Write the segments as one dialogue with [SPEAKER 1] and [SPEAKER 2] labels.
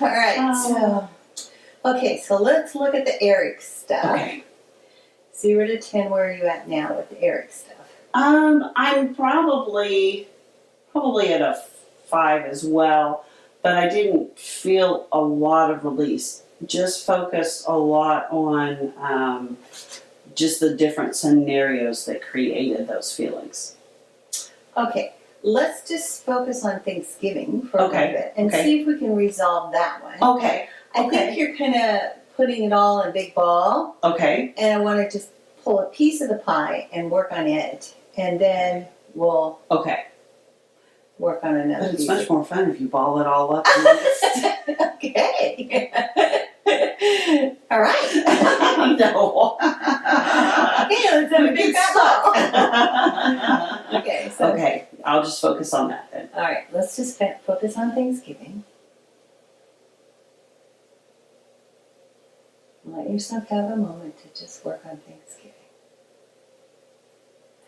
[SPEAKER 1] All right, so let's look at the Eric stuff.
[SPEAKER 2] Okay.
[SPEAKER 1] 0 to 10, where are you at now with the Eric stuff?
[SPEAKER 2] I'm probably at a 5 as well, but I didn't feel a lot of release. Just focused a lot on just the different scenarios that created those feelings.
[SPEAKER 1] Okay, let's just focus on Thanksgiving for a
[SPEAKER 2] Okay,
[SPEAKER 1] little bit and
[SPEAKER 2] okay.
[SPEAKER 1] see if we can resolve that one.
[SPEAKER 2] Okay.
[SPEAKER 1] I think you're kind of putting it all in a big ball,
[SPEAKER 2] Okay.
[SPEAKER 1] and I want to just pull a piece of the pie and work on it, and then we'll
[SPEAKER 2] Okay.
[SPEAKER 1] work on another
[SPEAKER 2] But it's
[SPEAKER 1] piece.
[SPEAKER 2] much more fun if you ball it all up.
[SPEAKER 1] Okay. All right.
[SPEAKER 2] No.
[SPEAKER 1] Okay, let's have a big ball. Okay, so
[SPEAKER 2] Okay, I'll just focus on that then.
[SPEAKER 1] all right, let's just focus on Thanksgiving. Let yourself have a moment to just work on Thanksgiving.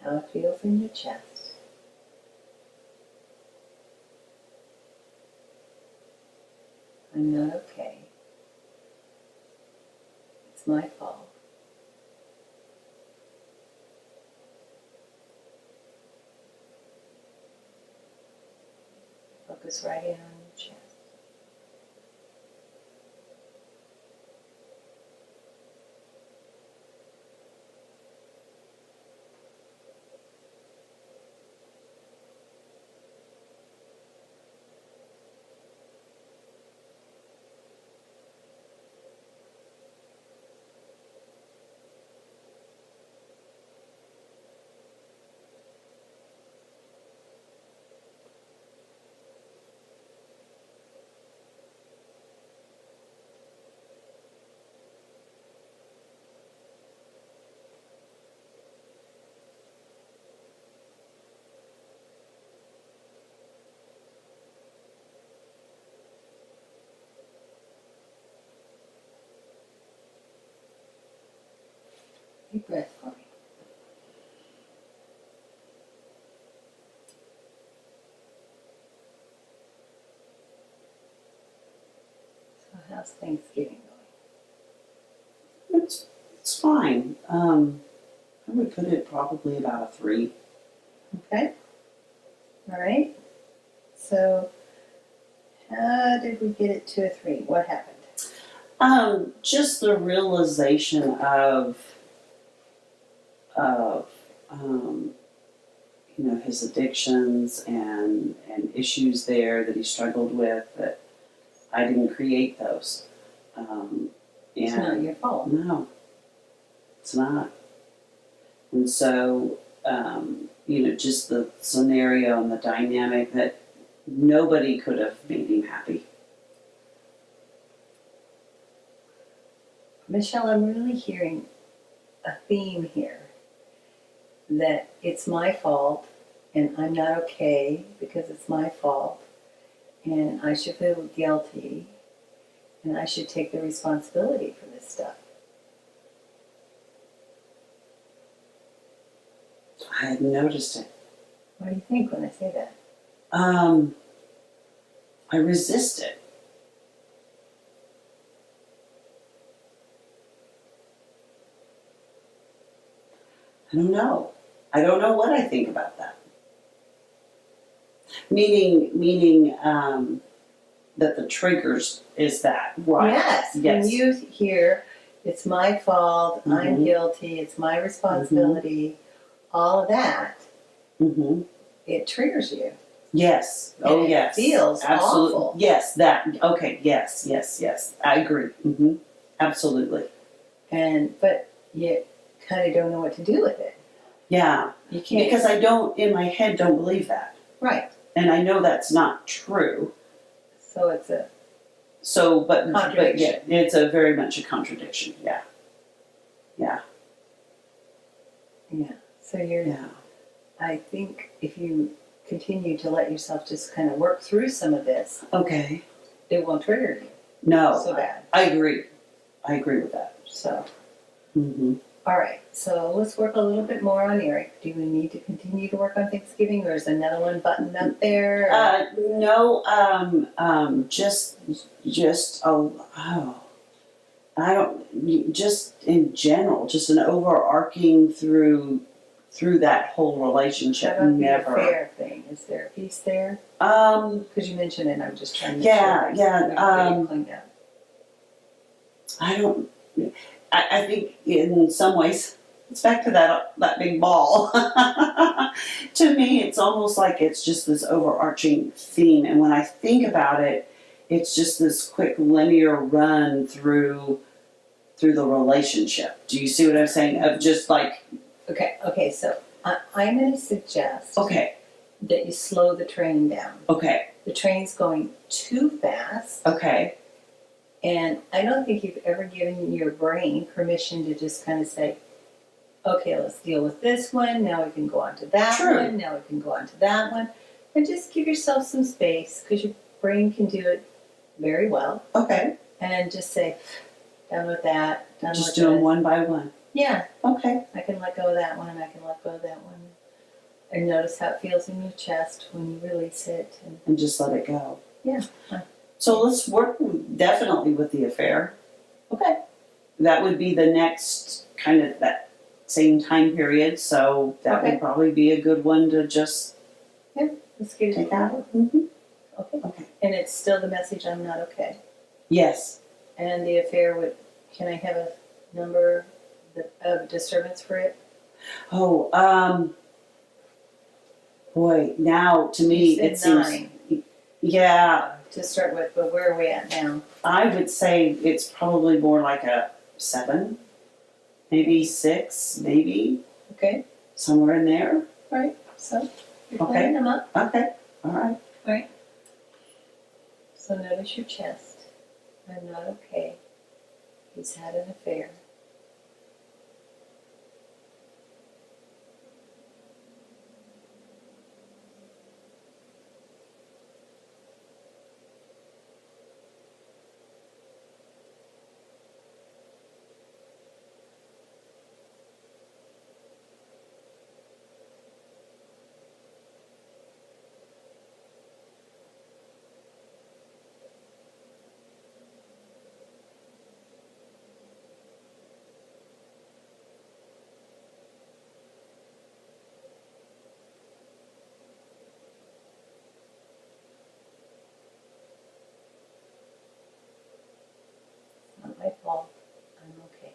[SPEAKER 1] How it feels in your chest. I'm not okay. It's my fault. Focus right in on your chest. Deep breath for me. So how's Thanksgiving going?
[SPEAKER 2] It's fine. I would put it probably about a 3.
[SPEAKER 1] Okay. All right. So how did we get it to a 3? What happened?
[SPEAKER 2] Just the realization of his addictions and issues there that he struggled with, that I didn't create those.
[SPEAKER 1] It's not your fault.
[SPEAKER 2] No, it's not. And so, just the scenario and the dynamic that nobody could have made him happy.
[SPEAKER 1] Michelle, I'm really hearing a theme here. That it's my fault and I'm not okay because it's my fault and I should feel guilty and I should take the responsibility for this stuff.
[SPEAKER 2] I hadn't noticed it.
[SPEAKER 1] What do you think when I say that?
[SPEAKER 2] I resist it. I don't know. I don't know what I think about that. Meaning that the triggers is that, right?
[SPEAKER 1] Yes. When you hear it's my fault, I'm guilty, it's my responsibility, all of that, it triggers you.
[SPEAKER 2] Yes.
[SPEAKER 1] And
[SPEAKER 2] Oh,
[SPEAKER 1] it
[SPEAKER 2] yes.
[SPEAKER 1] feels
[SPEAKER 2] absolutely.
[SPEAKER 1] awful.
[SPEAKER 2] Yes. That. Okay. Yes. I agree. Absolutely.
[SPEAKER 1] But you kind of don't know what to do with it.
[SPEAKER 2] Yeah.
[SPEAKER 1] You can't.
[SPEAKER 2] Because I don't, in my head, don't believe that.
[SPEAKER 1] Right.
[SPEAKER 2] And I know that's not true.
[SPEAKER 1] So it's a
[SPEAKER 2] But yeah, it's a very much a contradiction. Yeah.
[SPEAKER 1] Yeah. So I think if you continue to let yourself just kind of work through some of this,
[SPEAKER 2] okay,
[SPEAKER 1] it won't trigger you.
[SPEAKER 2] No.
[SPEAKER 1] So bad.
[SPEAKER 2] I agree. I agree with that.
[SPEAKER 1] So. All right, so let's work a little bit more on Eric. Do we need to continue to work on Thanksgiving, or is another one buttoned up there?
[SPEAKER 2] No, just I don't, just in general, just an overarching through that whole
[SPEAKER 1] How
[SPEAKER 2] relationship.
[SPEAKER 1] about the
[SPEAKER 2] Never.
[SPEAKER 1] affair thing? Is there a piece there?
[SPEAKER 2] Um,
[SPEAKER 1] Because you mentioned it, I'm just trying to make
[SPEAKER 2] Yeah,
[SPEAKER 1] sure.
[SPEAKER 2] yeah,
[SPEAKER 1] we get it cleaned up.
[SPEAKER 2] I don't. I think in some ways it's back to that big ball. To me, it's almost like it's just this overarching theme, and when I think about it, it's just this quick linear run through the relationship. Do you see what I'm saying? Of just like,
[SPEAKER 1] Okay, so I'm going to suggest
[SPEAKER 2] okay,
[SPEAKER 1] that you slow the train down.
[SPEAKER 2] okay,
[SPEAKER 1] The train's going too fast,
[SPEAKER 2] okay,
[SPEAKER 1] and I don't think you've ever given your brain permission to just kind of say, okay, let's deal with this one, now we can go on to that
[SPEAKER 2] True.
[SPEAKER 1] one, now we can go on to that one, and just give yourself some space, because your brain can do it very well,
[SPEAKER 2] okay.
[SPEAKER 1] and just say, done with that, done
[SPEAKER 2] Just
[SPEAKER 1] with
[SPEAKER 2] do them
[SPEAKER 1] this.
[SPEAKER 2] one by one.
[SPEAKER 1] Yeah,
[SPEAKER 2] Okay.
[SPEAKER 1] I can let go of that one, I can let go of that one. And notice how it feels in your chest when you release it.
[SPEAKER 2] And just let it go.
[SPEAKER 1] Yeah.
[SPEAKER 2] So let's work definitely with the affair.
[SPEAKER 1] Okay.
[SPEAKER 2] That would be the next kind of that same time period. So that
[SPEAKER 1] Okay.
[SPEAKER 2] would probably be a good one to just
[SPEAKER 1] Let's get it
[SPEAKER 2] take
[SPEAKER 1] together.
[SPEAKER 2] out. Mm-hmm.
[SPEAKER 1] Okay.
[SPEAKER 2] Okay.
[SPEAKER 1] And it's still the message, I'm not okay.
[SPEAKER 2] Yes.
[SPEAKER 1] And the affair would, can I have a number of disturbance for it?
[SPEAKER 2] Oh, boy, now to me
[SPEAKER 1] You said
[SPEAKER 2] it seems,
[SPEAKER 1] 9
[SPEAKER 2] yeah,
[SPEAKER 1] to start with, but where are we at now?
[SPEAKER 2] I would say it's probably more like a 7, maybe 6, maybe
[SPEAKER 1] Okay.
[SPEAKER 2] somewhere in there.
[SPEAKER 1] All right. So you're
[SPEAKER 2] Okay.
[SPEAKER 1] cleaning them up.
[SPEAKER 2] Okay, all right.
[SPEAKER 1] So notice your chest. I'm not okay. He's had an affair. It's not my fault. I'm okay.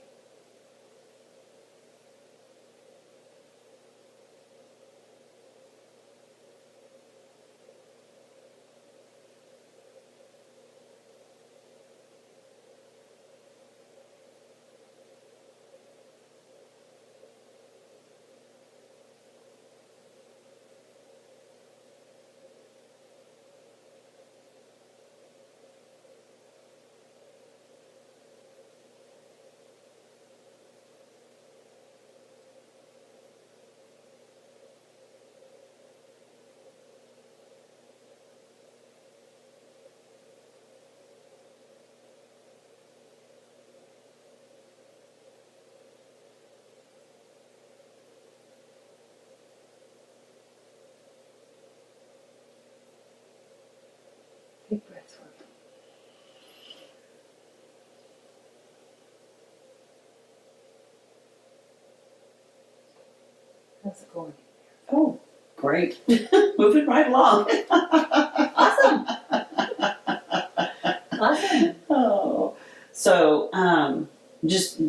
[SPEAKER 1] Big breaths for me. How's it going?
[SPEAKER 2] Oh, great. Moving right along.
[SPEAKER 1] Awesome. Awesome.
[SPEAKER 2] Oh, so just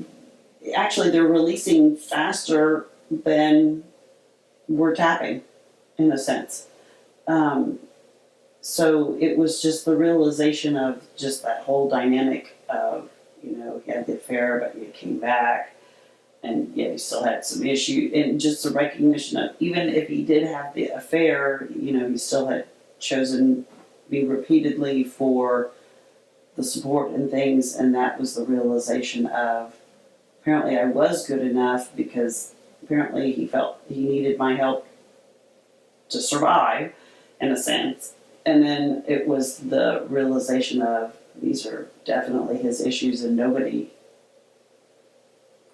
[SPEAKER 2] actually they're releasing faster than we're tapping, in a sense. So it was just the realization of just that whole dynamic of, you know, he had the affair, but he came back, and yeah, he still had some issue, and just the recognition of even if he did have the affair, you know, he still had chosen me repeatedly for the support and things, and that was the realization of apparently I was good enough because apparently he felt he needed my help to survive, in a sense. And then it was the realization of these are definitely his issues and nobody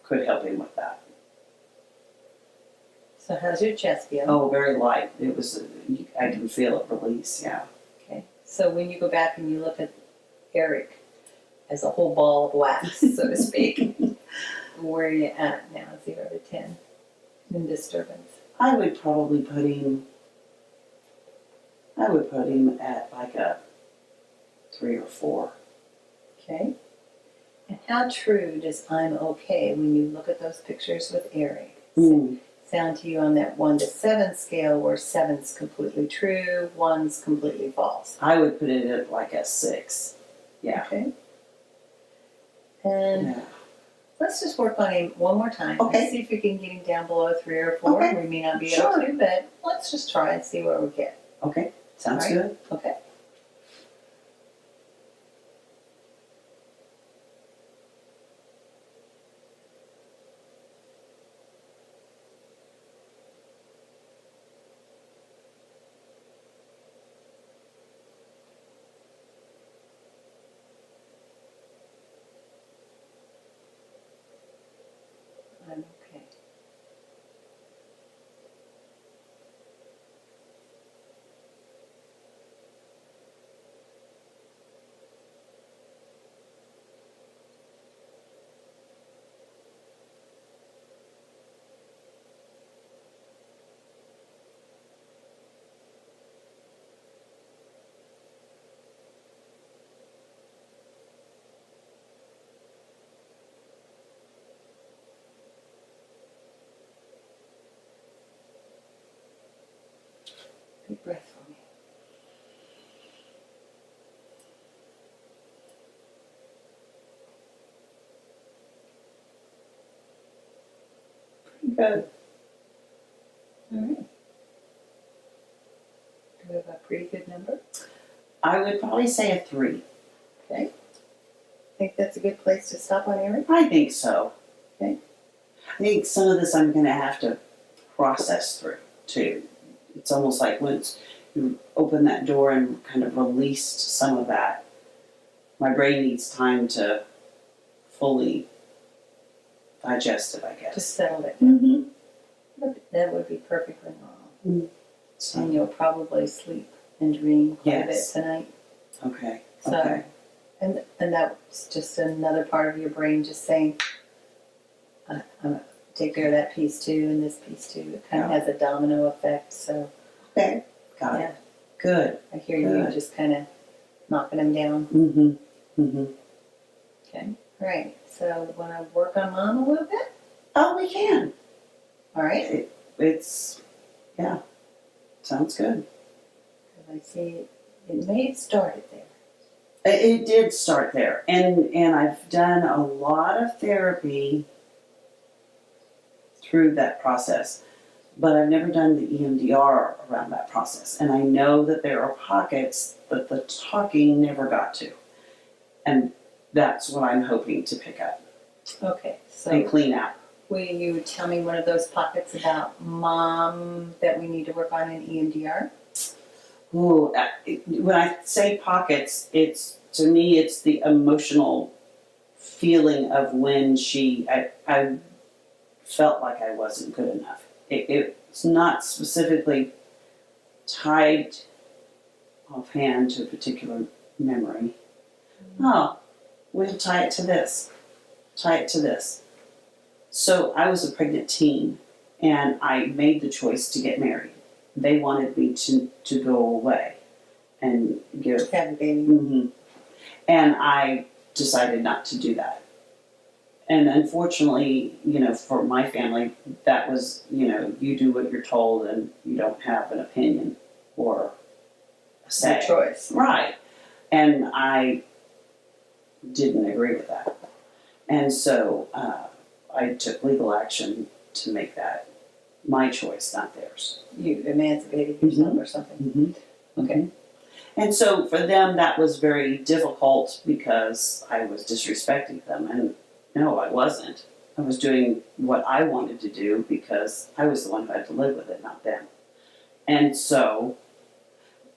[SPEAKER 2] could help him with that.
[SPEAKER 1] So how's your chest feel?
[SPEAKER 2] Oh, very light. It was, I can feel it release, yeah.
[SPEAKER 1] Okay. So when you go back and you look at Eric as a whole ball of wax, so to speak, where are you at now, 0 to 10 in disturbance?
[SPEAKER 2] I would probably put him at like a 3 or 4.
[SPEAKER 1] Okay. And how true does I'm okay when you look at those pictures with Eric sound to you on that 1 to 7 scale, where 7's completely true, 1's completely false?
[SPEAKER 2] I would put it at like a 6. Yeah.
[SPEAKER 1] Okay. And
[SPEAKER 2] Yeah.
[SPEAKER 1] let's just work on him one more time.
[SPEAKER 2] Okay.
[SPEAKER 1] Let's see if we can get him down below 3 or 4.
[SPEAKER 2] Okay.
[SPEAKER 1] We may not be
[SPEAKER 2] Sure.
[SPEAKER 1] able to, but let's just try and see where we get.
[SPEAKER 2] Okay. Sounds
[SPEAKER 1] All right.
[SPEAKER 2] good.
[SPEAKER 1] Okay. I'm okay. Big breath for me.
[SPEAKER 2] Good.
[SPEAKER 1] All right. Do we have a pretty good number?
[SPEAKER 2] I would probably say a 3.
[SPEAKER 1] Okay. Think that's a good place to stop on, Eric?
[SPEAKER 2] I think so.
[SPEAKER 1] Okay.
[SPEAKER 2] I think some of this I'm going to have to process through too. It's almost like once you open that door and kind of released some of that, my brain needs time to fully digest it, I guess.
[SPEAKER 1] Just settle it down.
[SPEAKER 2] Mm-hmm.
[SPEAKER 1] That would be perfectly normal. And
[SPEAKER 2] So,
[SPEAKER 1] you'll probably sleep and dream quite a bit
[SPEAKER 2] Yes.
[SPEAKER 1] tonight.
[SPEAKER 2] okay.
[SPEAKER 1] So,
[SPEAKER 2] Okay.
[SPEAKER 1] and that's just another part of your brain just saying, I'm gonna take care of that piece too, and this piece too. It kind of has a domino effect. So,
[SPEAKER 2] Okay. Got
[SPEAKER 1] yeah,
[SPEAKER 2] it. Good.
[SPEAKER 1] I hear you
[SPEAKER 2] Good.
[SPEAKER 1] just kind of knocking them down.
[SPEAKER 2] Mm-hmm. Mm-hmm.
[SPEAKER 1] Okay, all right. So, want to work on Mom a little bit?
[SPEAKER 2] Oh, we can.
[SPEAKER 1] All right.
[SPEAKER 2] It's, yeah. Sounds good.
[SPEAKER 1] 'Cause I see it may have started there.
[SPEAKER 2] It did start there, and I've done a lot of therapy through that process, but I've never done the EMDR around that process. And I know that there are pockets that the talking never got to, and that's what I'm hoping to pick up
[SPEAKER 1] Okay,
[SPEAKER 2] and
[SPEAKER 1] so
[SPEAKER 2] clean out.
[SPEAKER 1] will you tell me one of those pockets about Mom that we need to work on in EMDR?
[SPEAKER 2] Ooh, when I say pockets, to me it's the emotional feeling of when I felt like I wasn't good enough. It's not specifically tied offhand to a particular memory. Oh, we'll tie it to this. Tie it to this. So I was a pregnant teen, and I made the choice to get married. They wanted me to go away and give.
[SPEAKER 1] Have a baby.
[SPEAKER 2] Mm-hmm. And I decided not to do that. And unfortunately, for my family, that was, you do what you're told and you don't have an opinion or a say.
[SPEAKER 1] Your choice.
[SPEAKER 2] Right. And I didn't agree with that. And so I took legal action to make that my choice, not theirs.
[SPEAKER 1] You emancipated yourself or something.
[SPEAKER 2] Mm-hmm.
[SPEAKER 1] Okay.
[SPEAKER 2] And so for them, that was very difficult because I was disrespecting them. And no, I wasn't. I was doing what I wanted to do because I was the one who had to live with it, not them. And so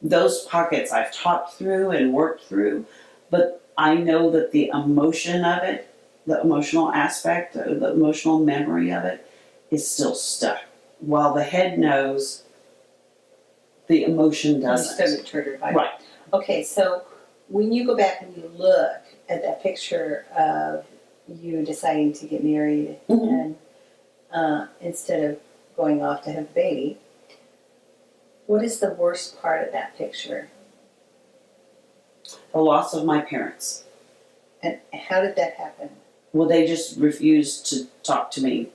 [SPEAKER 2] those pockets I've talked through and worked through, but I know that the emotion of it, the emotional aspect, the emotional memory of it is still stuck while the head knows, the emotion
[SPEAKER 1] You still
[SPEAKER 2] doesn't.
[SPEAKER 1] get triggered by it.
[SPEAKER 2] Right.
[SPEAKER 1] Okay, so when you go back and you look at that picture of you deciding to get married
[SPEAKER 2] Mhm.
[SPEAKER 1] and instead of going off to have a baby, what is the worst part of that picture?
[SPEAKER 2] The loss of my parents.
[SPEAKER 1] And how did that happen?
[SPEAKER 2] Well, they just refused to talk to me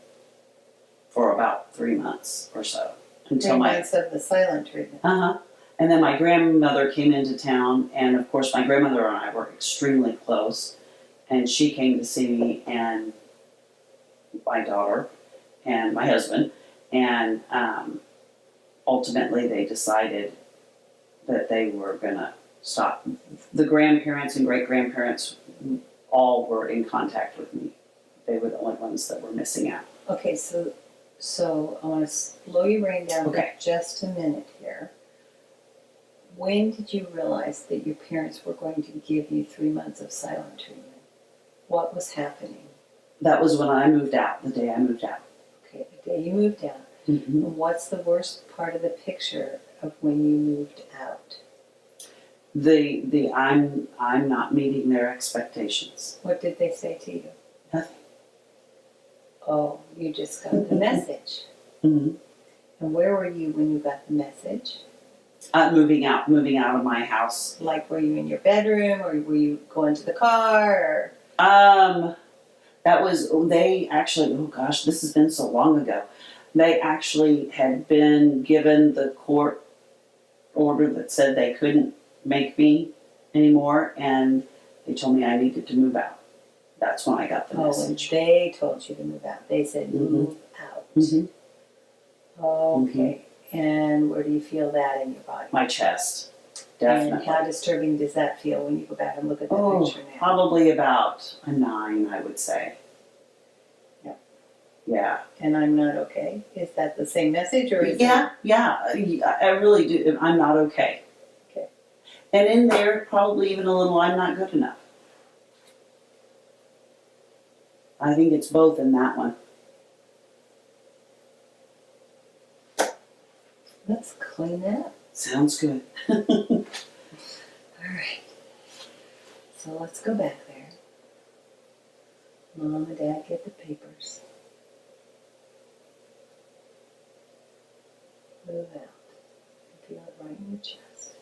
[SPEAKER 2] for about 3 months or so.
[SPEAKER 1] 3 months of the silent treatment.
[SPEAKER 2] And then my grandmother came into town, and of course my grandmother and I were extremely close. And she came to see me and my daughter and my husband, and ultimately they decided that they were gonna stop. The grandparents and great grandparents all were in contact with me. They were the only ones that were missing out.
[SPEAKER 1] Okay, so I want to slow your brain down
[SPEAKER 2] Okay.
[SPEAKER 1] for just a minute here. When did you realize that your parents were going to give you 3 months of silent treatment? What was happening?
[SPEAKER 2] That was when I moved out, the day I moved out.
[SPEAKER 1] Okay, the day you moved out.
[SPEAKER 2] Mm-hmm.
[SPEAKER 1] And what's the worst part of the picture of when you moved out?
[SPEAKER 2] I'm not meeting their expectations.
[SPEAKER 1] What did they say to you?
[SPEAKER 2] Nothing.
[SPEAKER 1] Oh, you just got the message.
[SPEAKER 2] Mm-hmm.
[SPEAKER 1] And where were you when you got the message?
[SPEAKER 2] Moving out of my house.
[SPEAKER 1] Like, were you in your bedroom, or were you going to the car?
[SPEAKER 2] That was, they actually, oh gosh, this has been so long ago. They actually had been given the court order that said they couldn't make me anymore, and they told me I needed to move out. That's when I got the message.
[SPEAKER 1] And they told you to move out. They said move out.
[SPEAKER 2] Mm-hmm.
[SPEAKER 1] Okay. And where do you feel that in your body?
[SPEAKER 2] My chest, definitely.
[SPEAKER 1] And how disturbing does that feel when you go back and look at that picture now?
[SPEAKER 2] Probably about a 9, I would say.
[SPEAKER 1] Yep.
[SPEAKER 2] Yeah.
[SPEAKER 1] And I'm not okay. Is that the same message, or is
[SPEAKER 2] Yeah, I really do. I'm not okay.
[SPEAKER 1] Okay.
[SPEAKER 2] And in there, probably even a little, I'm not good enough. I think it's both in that one.
[SPEAKER 1] Let's clean that up.
[SPEAKER 2] Sounds good.
[SPEAKER 1] All right. So let's go back there. Mom and Dad get the papers. Move out. Feel it right in your chest.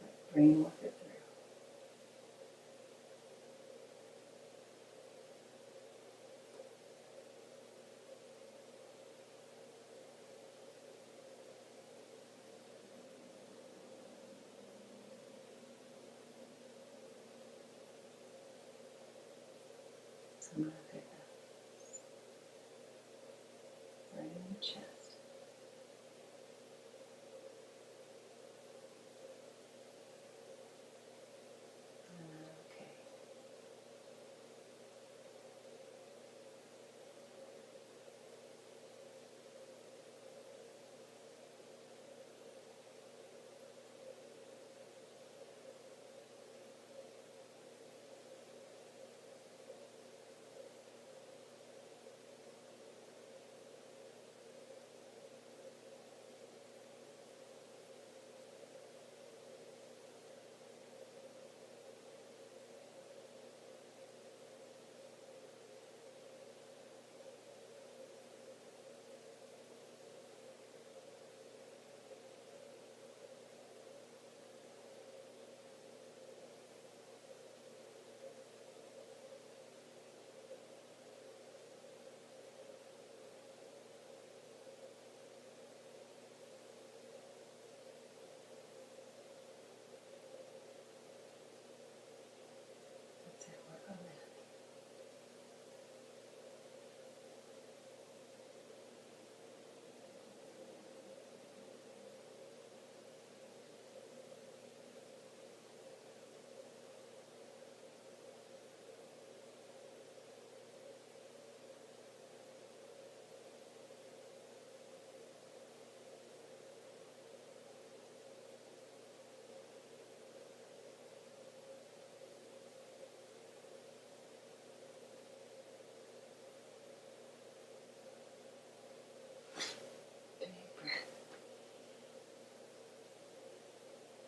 [SPEAKER 1] Let brain work it through. I'm not good enough. Right in your chest. Okay.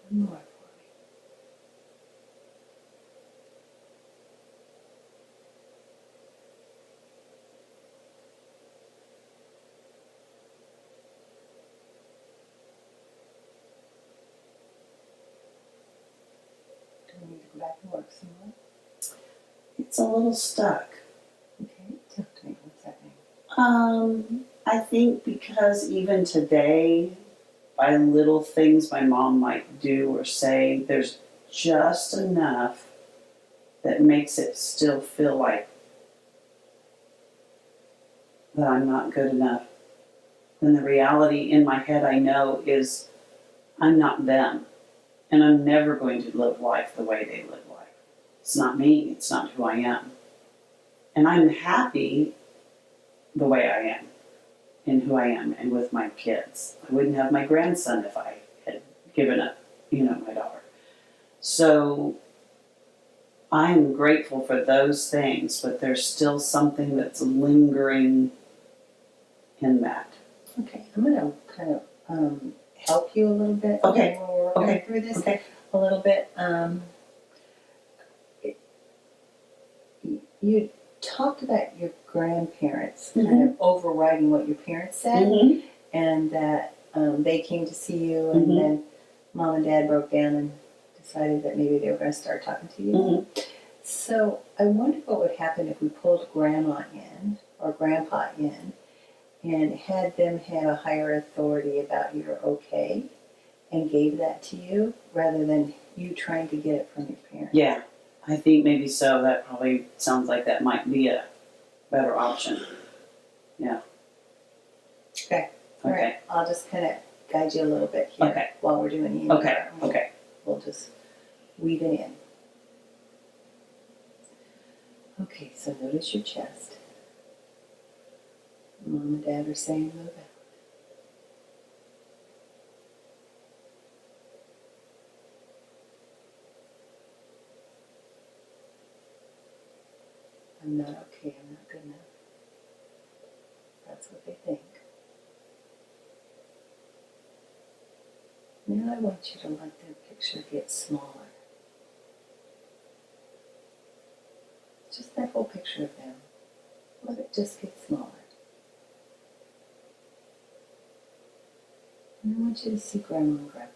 [SPEAKER 1] One more for me. Do we need to go back and work some more?
[SPEAKER 2] It's a little stuck.
[SPEAKER 1] Okay, talk to me. What's happening?
[SPEAKER 2] I think because even today, by little things my mom might do or say, there's just enough that makes it still feel like that I'm not good enough. And the reality in my head I know is I'm not them. And I'm never going to live life the way they live life. It's not me. It's not who I am. And I'm happy the way I am and who I am and with my kids. I wouldn't have my grandson if I had given up, my daughter. So I'm grateful for those things, but there's still something that's lingering in that.
[SPEAKER 1] Okay, I'm going to kind of help you a little bit.
[SPEAKER 2] Okay.
[SPEAKER 1] When we're working through this a little bit. You talked about your grandparents kind of overriding what your parents said,
[SPEAKER 2] Mm-hmm.
[SPEAKER 1] and that they came to see you, and then mom and dad broke down and decided that maybe they were going to start talking to you.
[SPEAKER 2] Mm-hmm.
[SPEAKER 1] So I wonder what would happen if we pulled grandma in or grandpa in and had them have a higher authority about your okay and gave that to you rather than you trying to get it from your parents.
[SPEAKER 2] Yeah, I think maybe so. That probably sounds like that might be a better option. Yeah.
[SPEAKER 1] Okay. All
[SPEAKER 2] Okay.
[SPEAKER 1] right. I'll just kind of guide you a little bit here while we're doing the
[SPEAKER 2] Okay. Okay.
[SPEAKER 1] We'll just weave it in. Okay, so notice your chest. Mom and dad are saying move out. I'm not okay, I'm not good enough. That's what they think. Now I want you to let their picture get smaller. Just that whole picture of them. Let it just get smaller. And I want you to see Grandma and Grandpa.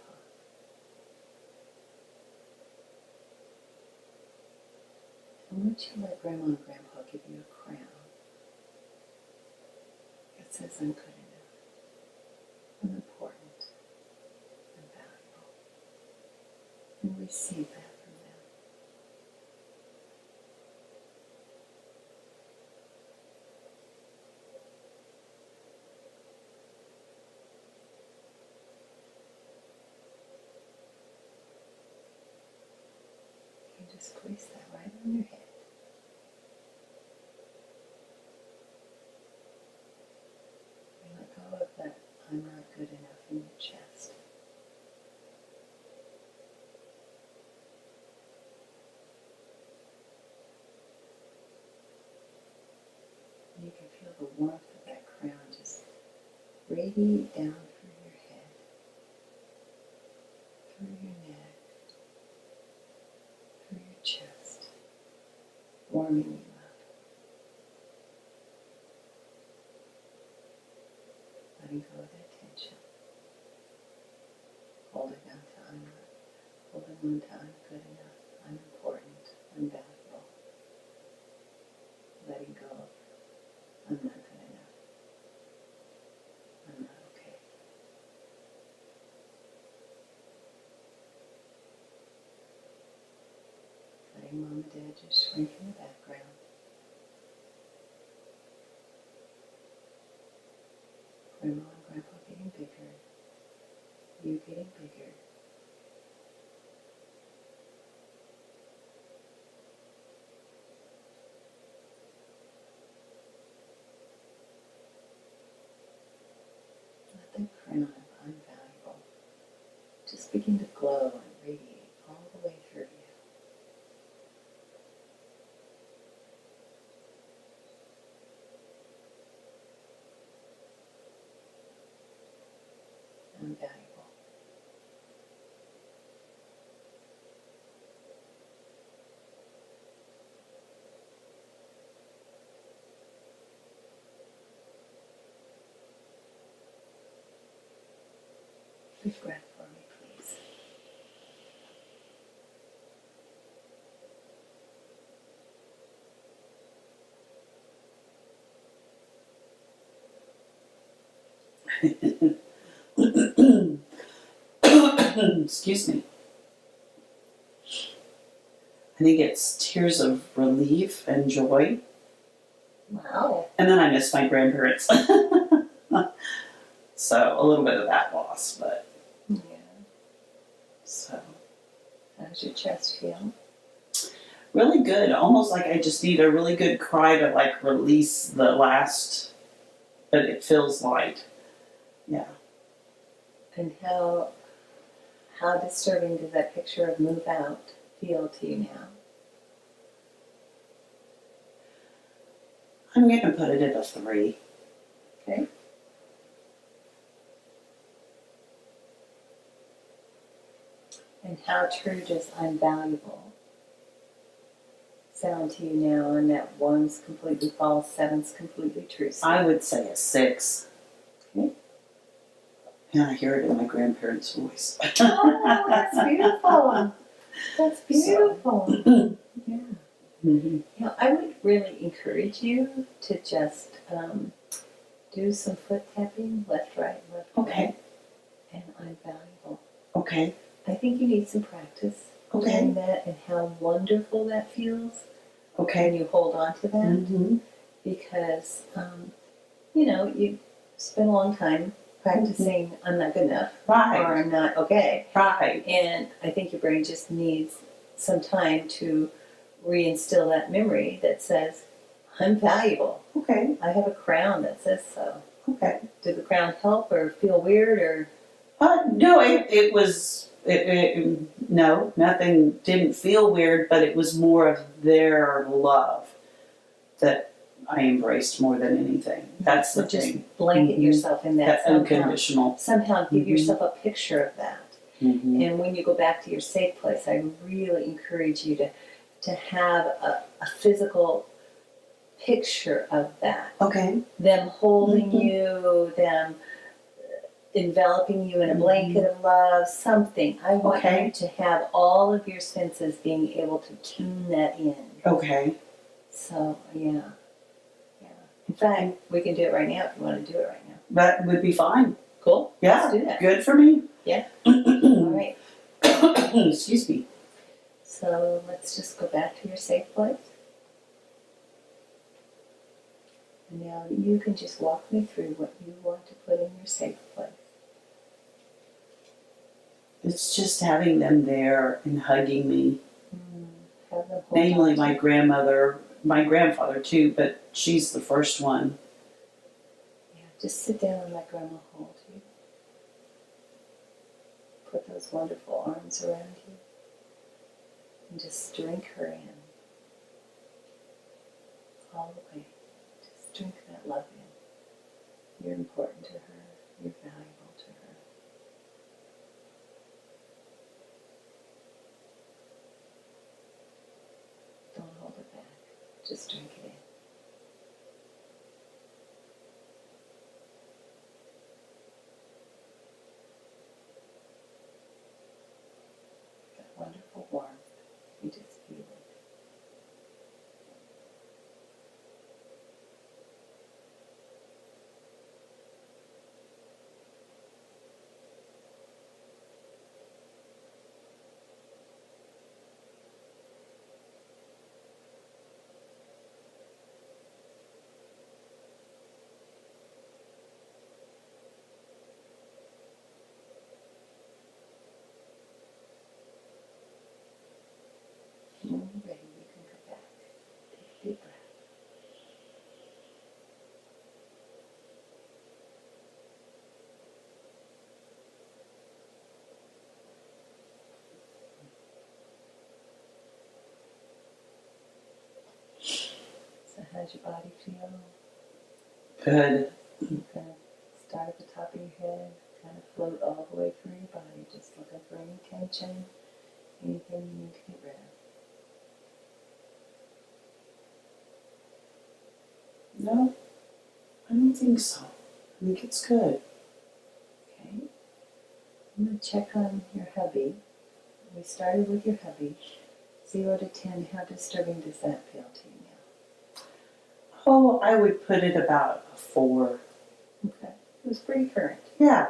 [SPEAKER 1] I want you to let Grandma and Grandpa give you a crown that says I'm good enough, I'm important, I'm valuable, and receive that from them. You just place that right on your head. And let go of that I'm not good enough in your chest. You can feel the warmth of that crown just radiate down through your head, through your neck, through your chest, warming you up. Letting go of that tension. Holding on to I'm not, holding on to I'm good enough, I'm important, I'm valuable. Letting go of I'm not good enough, I'm not okay. Letting mom and dad just shrink in the background. Grandma and grandpa getting bigger, you getting bigger. Let that crown of I'm valuable just begin to glow and radiate all the way through you. I'm valuable. Big breath for me, please.
[SPEAKER 2] Excuse me. I think it's tears of relief and joy.
[SPEAKER 1] Wow.
[SPEAKER 2] And then I miss my grandparents. So a little bit of that loss, but
[SPEAKER 1] Yeah.
[SPEAKER 2] so
[SPEAKER 1] How does your chest feel?
[SPEAKER 2] really good. Almost like I just need a really good cry to like release the last, but it feels light. Yeah.
[SPEAKER 1] And how disturbing does that picture of move out feel to you now?
[SPEAKER 2] I'm going to put it at a 3.
[SPEAKER 1] Okay. And how true does I'm valuable sound to you now? And that 1's completely false, 7's completely true.
[SPEAKER 2] I would say a 6.
[SPEAKER 1] Okay.
[SPEAKER 2] And I hear it in my grandparents' voice.
[SPEAKER 1] Oh, that's beautiful. That's beautiful. Yeah.
[SPEAKER 2] Mm-hmm.
[SPEAKER 1] You know, I would really encourage you to just do some foot tapping, left, right,
[SPEAKER 2] Okay.
[SPEAKER 1] right, and I'm valuable.
[SPEAKER 2] Okay.
[SPEAKER 1] I think you need some practice
[SPEAKER 2] Okay.
[SPEAKER 1] doing that, and how wonderful that feels
[SPEAKER 2] Okay.
[SPEAKER 1] when you hold on to that,
[SPEAKER 2] Mm-hmm.
[SPEAKER 1] because you know, you spend a long time practicing I'm not good enough or
[SPEAKER 2] Right.
[SPEAKER 1] I'm not okay,
[SPEAKER 2] Right.
[SPEAKER 1] and I think your brain just needs some time to reinstill that memory that says I'm valuable.
[SPEAKER 2] Okay.
[SPEAKER 1] I have a crown that says so.
[SPEAKER 2] Okay.
[SPEAKER 1] Did the crown help or feel weird or?
[SPEAKER 2] No, it was, no, nothing, didn't feel weird, but it was more of their love that I embraced more than anything. That's the
[SPEAKER 1] just
[SPEAKER 2] thing.
[SPEAKER 1] blanket
[SPEAKER 2] Mhm.
[SPEAKER 1] yourself in that
[SPEAKER 2] That
[SPEAKER 1] somehow.
[SPEAKER 2] unconditional.
[SPEAKER 1] Somehow give
[SPEAKER 2] Mhm.
[SPEAKER 1] yourself a picture of that.
[SPEAKER 2] Mm-hmm.
[SPEAKER 1] And when you go back to your safe place, I really encourage you to have a physical picture of that.
[SPEAKER 2] Okay.
[SPEAKER 1] Them holding
[SPEAKER 2] Mhm.
[SPEAKER 1] you, them enveloping you in a blanket of love, something. I want
[SPEAKER 2] Okay.
[SPEAKER 1] you to have all of your senses being able to tune that in.
[SPEAKER 2] Okay.
[SPEAKER 1] So, yeah. In fact, we can do it right now if you want to do it right now.
[SPEAKER 2] That would be fine.
[SPEAKER 1] Cool?
[SPEAKER 2] Yeah.
[SPEAKER 1] Let's do that.
[SPEAKER 2] Good for me.
[SPEAKER 1] Yeah. All right.
[SPEAKER 2] Excuse me.
[SPEAKER 1] So let's just go back to your safe place. And now you can just walk me through what you want to put in your safe place.
[SPEAKER 2] It's just having them there and hugging me.
[SPEAKER 1] Have them hold
[SPEAKER 2] Namely
[SPEAKER 1] on to
[SPEAKER 2] my grandmother, my grandfather too, but she's the first one.
[SPEAKER 1] Yeah, just sit down and let Grandma hold you. Put those wonderful arms around you. And just drink her in. All the way. Just drink that love in. You're important to her. You're valuable to her. Don't hold it back. Just drink it in. That wonderful warmth. You just feel it. When you're ready, you can go back. Take a deep breath. So how's your body feel?
[SPEAKER 2] Good.
[SPEAKER 1] You kind of start at the top of your head, kind of float all the way through your body, just looking for any tension, anything you need to get rid of.
[SPEAKER 2] No, I don't think so. I think it's good.
[SPEAKER 1] Okay? I'm going to check on your hubby. We started with your hubby. 0 to 10, how disturbing does that feel to you now?
[SPEAKER 2] Oh, I would put it about a 4.
[SPEAKER 1] Okay. It was pretty current.
[SPEAKER 2] Yeah.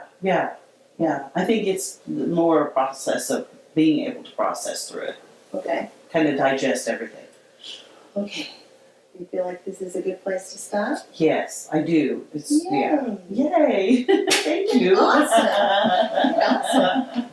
[SPEAKER 2] I think it's more a process of being able to process through it,
[SPEAKER 1] Okay.
[SPEAKER 2] kind of digest everything.
[SPEAKER 1] Okay. You feel like this is a good place to stop?
[SPEAKER 2] Yes, I do. It's
[SPEAKER 1] Yay.
[SPEAKER 2] Yay! Thank you.
[SPEAKER 1] Awesome. Awesome.